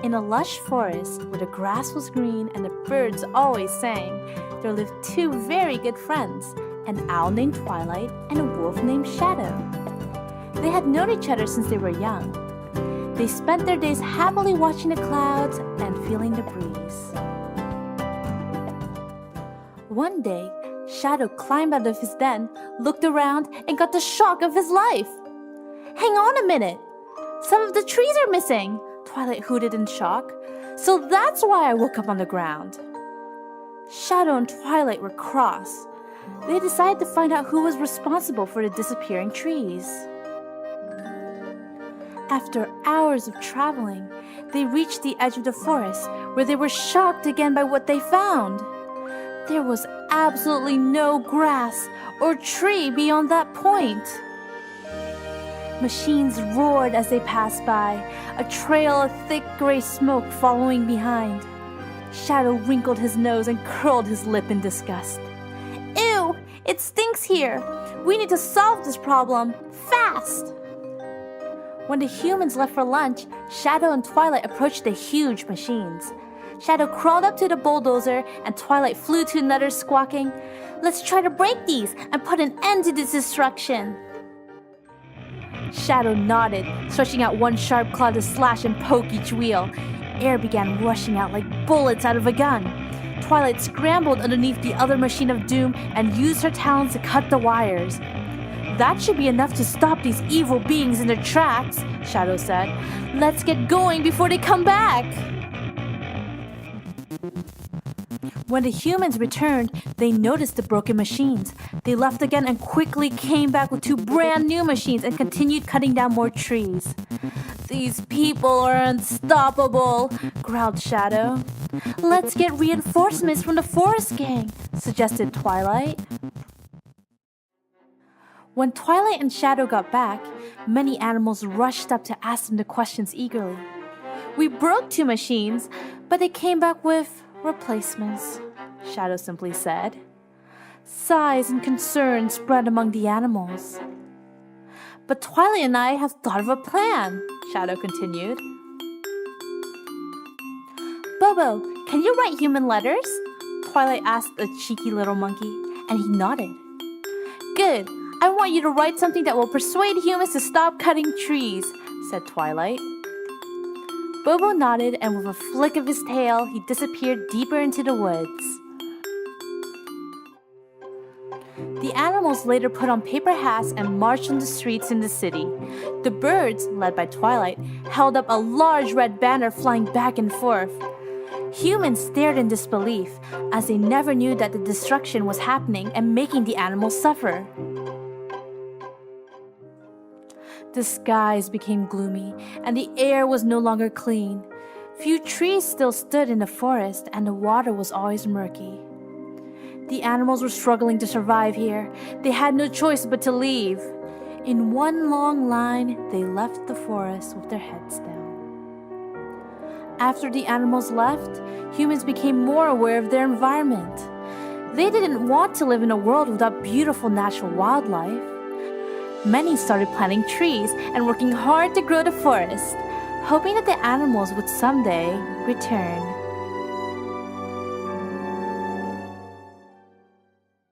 In a lush forest where the grass was green and the birds always sang, there lived two very good friends, an owl named Twilight and a wolf named Shadow. They had known each other since they were young. They spent their days happily watching the clouds and feeling the breeze. One day, Shadow climbed out of his den, looked around, and got the shock of his life. "Hang on a minute! Some of the trees are missing!" Twilight hooted in shock. "So that's why I woke up on the ground." Shadow and Twilight were cross. They decided to find out who was responsible for the disappearing trees. After hours of traveling, they reached the edge of the forest where they were shocked again by what they found. There was absolutely no grass or tree beyond that point. Machines roared as they passed by, a trail of thick gray smoke following behind. Shadow wrinkled his nose and curled his lip in disgust. "Ew! It stinks here! We need to solve this problem, fast!" When the humans left for lunch, Shadow and Twilight approached the huge machines. Shadow crawled up to the bulldozer and Twilight flew to another squawking, "Let's try to break these and put an end to this destruction." Shadow nodded, stretching out one sharp claw to slash and poke each wheel. Air began rushing out like bullets out of a gun. Twilight scrambled underneath the other machine of doom and used her talons to cut the wires. "That should be enough to stop these evil beings in their tracks," Shadow said. "Let's get going before they come back." When the humans returned, they noticed the broken machines. They left again and quickly came back with two brand new machines and continued cutting down more trees. "These people are unstoppable," growled Shadow. "Let's get reinforcements from the forest gang," suggested Twilight. When Twilight and Shadow got back, many animals rushed up to ask them the questions eagerly. "We broke two machines, but they came back with replacements," Shadow simply said. Sighs and concern spread among the animals. "But Twilight and I have thought of a plan," Shadow continued. "Bobo, can you write human letters?" Twilight asked a cheeky little monkey, and he nodded. "Good. I want you to write something that will persuade humans to stop cutting trees," said Twilight. Bobo nodded, and with a flick of his tail, he disappeared deeper into the woods. The animals later put on paper hats and marched on the streets in the city. The birds, led by Twilight, held up a large red banner flying back and forth. Humans stared in disbelief, as they never knew that the destruction was happening and making the animals suffer. The skies became gloomy, and the air was no longer clean. Few trees still stood in the forest, and the water was always murky. The animals were struggling to survive here. They had no choice but to leave. In one long line, they left the forest with their heads down. After the animals left, humans became more aware of their environment. They didn't want to live in a world without beautiful natural wildlife. Many started planting trees and working hard to grow the forest, hoping that the animals would someday return.